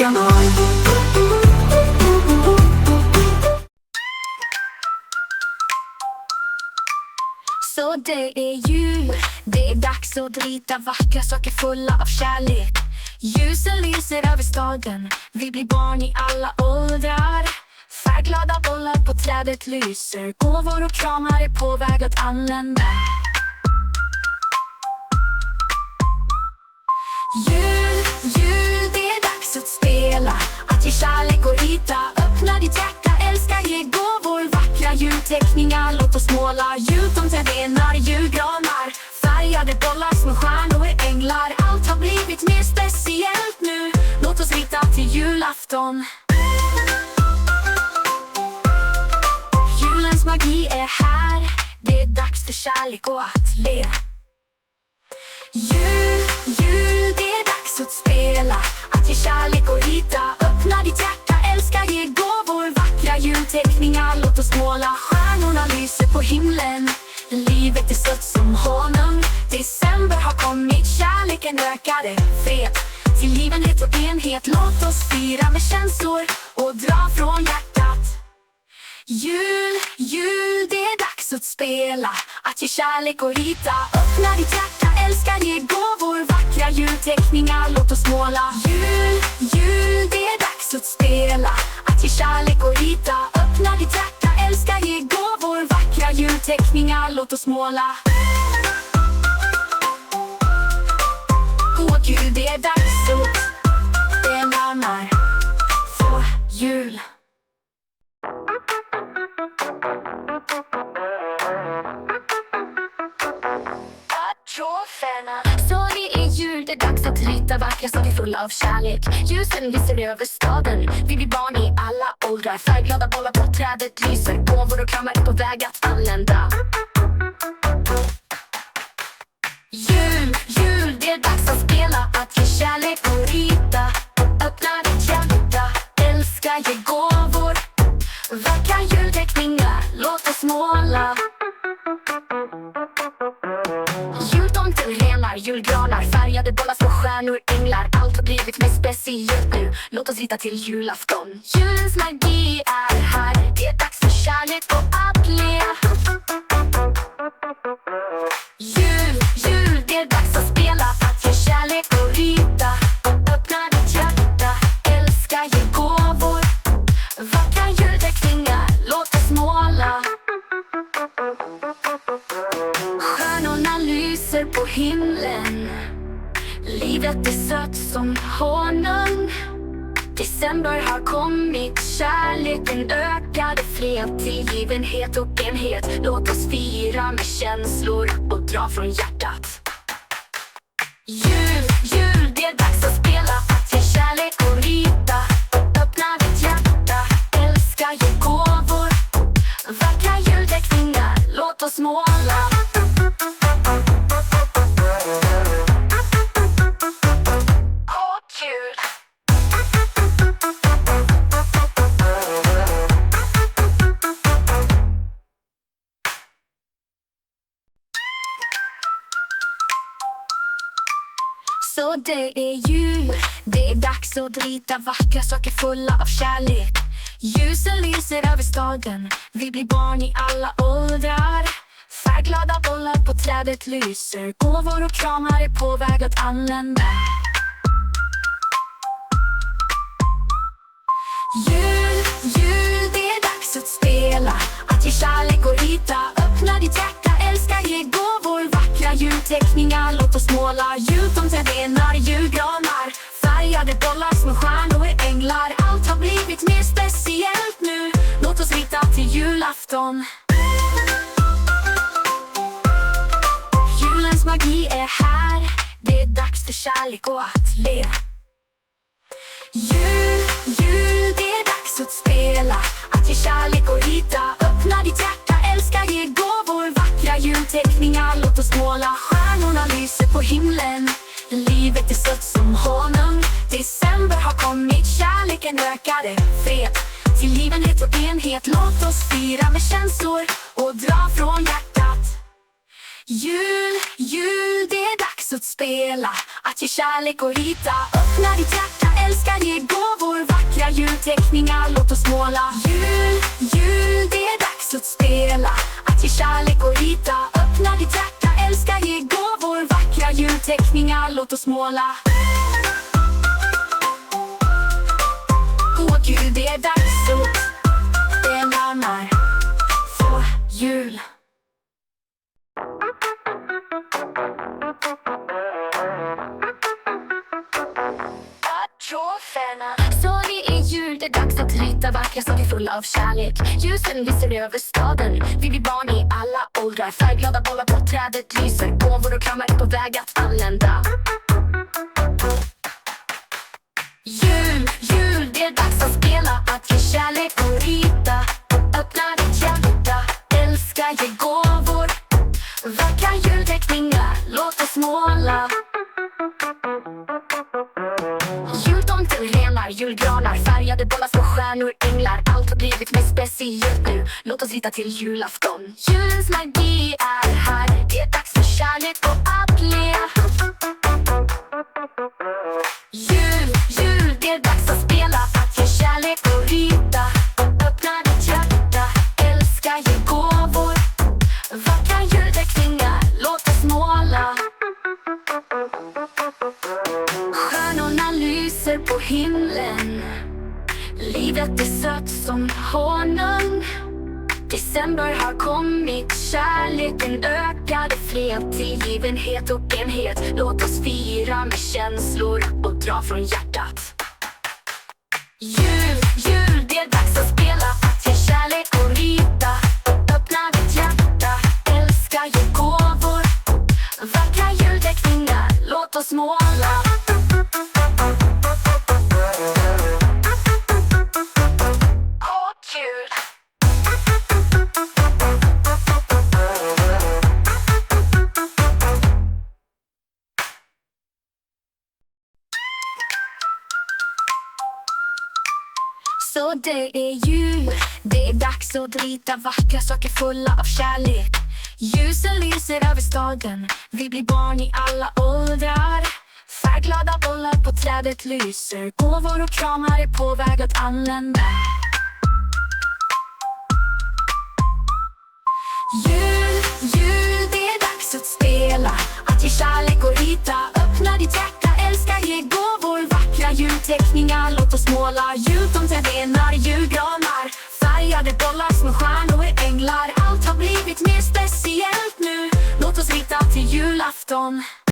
kanal. Så det är jul, det är dags att rita vackra saker fulla av kärlek. Ljusen lyser över staden, vi blir barn i alla åldrar. Färgglada bollar på trädet lyser, gåvor och kramar är på väg att anlända. Jul, jul, det är dags att spela, att ge kärlek och rita. Öppna ditt hjärta, älska, ge gåvor, vackra julteckningar. Låt oss måla jultomteteckningar, julgranar, färgade bollar, små stjärnor, änglar. Allt har blivit mer speciellt nu, låt oss rita till julafton. Julens magi är här, det är dags för kärlek och att le. Jul, jul, det är dags att spela, att ge kärlek och rita. Öppna ditt hjärta, älska, ge gåvor, vackra julteckningar. Låt oss måla, stjärnorna lyser på himlen. Livet är sött som honung, december har kommit, kärleken ökade, fred, tillgivenhet och enhet. Låt oss fira med känslor och dra från hjärtat. Jul, jul, det är dags att spela, att ge kärlek och rita. Öppna ditt hjärta, älska, ge gåvor, vackra julteckningar. Låt oss måla. Jul, jul, det är dags att spela, att ge kärlek och rita. Öppna ditt hjärta, älska, ge gåvor, vackra julteckningar. Låt oss måla. Åh Gud, det är dags att det närmar få jul. Så det är jul, det är dags att rita vackra saker fulla av kärlek. Ljusen lyser över staden, vi blir barn i alla åldrar. Färgglada bollar på trädet lyser, gåvor och kramar är på väg att anlända. Jul, jul, det är dags att spela, att ge kärlek och rita. Öppna ditt hjärta, älska, ge gåvor, vackra julteckningar. Låt oss måla. Jultomteteckningar, julgranar, färgade bollar, små stjärnor, änglar. Allt har blivit mer speciellt nu, låt oss rita till julafton. Julens magi är här, det är dags för kärlek och att le. Jul, jul, det är dags att spela, att ge kärlek och rita. Öppna ditt hjärta, älska, ge gåvor, vackra julteckningar. Låt oss måla. Stjärnorna lyser på himlen, livet är sött som honung. December har kommit, kärleken ökade, fred, tillgivenhet och enhet. Låt oss fira med känslor och dra från hjärtat. Jul, jul, det är dags att spela, att ge kärlek och rita. Öppna ditt hjärta, älska, ge gåvor, vackra julteckningar. Låt oss måla. Så det är jul, det är dags att rita vackra saker fulla av kärlek. Ljusen lyser över staden, vi blir barn i alla åldrar. Färgglada bollar på trädet lyser, gåvor och kramar är på väg att anlända. Jul, jul, det är dags att spela, att ge kärlek och rita. Öppna ditt hjärta, älska, ge gåvor, vackra julteckningar. Låt oss måla. Jultomteteckningar, julgranar, färgade bollar, små stjärnor, änglar. Allt har blivit mer speciellt nu, låt oss rita till julafton. Julens magi är här, det är dags för kärlek och att le. Jul, jul, det är dags att spela, att ge kärlek och rita. Öppna ditt hjärta, älska, ge gåvor, vackra julteckningar. Låt oss måla. Stjärnorna lyser på himlen, livet är sött som honung. December har kommit, kärleken ökade, fred, tillgivenhet och enhet. Låt oss fira med känslor och dra från hjärtat. Jul, jul, det är dags att spela, att ge kärlek och rita. Öppna ditt hjärta, älska, ge gåvor, snåla. Jul, det är dags att spela, att ge kärlek och rita. Öppna ditt hjärta, älska, ge gåvor, vackra julteckningar, låt oss måla. Åh Gud, det är dags att det närmar få jul. Så det är jul, det är dags att rita vackra saker fulla av kärlek. Ljusen lyser över staden, vi blir barn i alla åldrar. Färgglada bollar på trädet lyser, gåvor och kramar är på väg att anlända. Jul, det är dags att spela, att ge kärlek och rita. Öppna ditt hjärta, älska, ge gåvor, vackra julteckningar, låt oss måla. Julrenar, julgranar, färgade bollar, små stjärnor, änglar. Allt har blivit mer speciellt nu, låt oss rita till julafton. Julens magi är här, det är dags för kärlek och att le. Jul, det är dags att spela, att ge kärlek och rita. Öppna ditt hjärta, älska, ge gåvor, vackra julteckningar, låt oss måla. Stjärnorna lyser på himlen, livet är sött som honung. December har kommit, kärleken ökade, fred, tillgivenhet och enhet. Låt oss fira med känslor och dra från hjärtat. Jul, det är dags att spela, att ge kärlek och rita. Öppna ditt hjärta, älska, ge gåvor, vackra julteckningar, låt oss måla. Så det är jul, det är dags att rita vackra saker fulla av kärlek. Ljusen lyser över staden, vi blir barn i alla åldrar. Färgglada bollar på trädet lyser, gåvor och kramar är på väg att anlända. Jul, det är dags att spela, att ge kärlek och rita. Öppna ditt hjärta, älska, ge gåvor, vackra julteckningar, låt oss måla. Jultomteteckningar, julgranar, färgade bollar, små stjärnor, änglar. Allt har blivit mer speciellt nu, låt oss rita till julafton.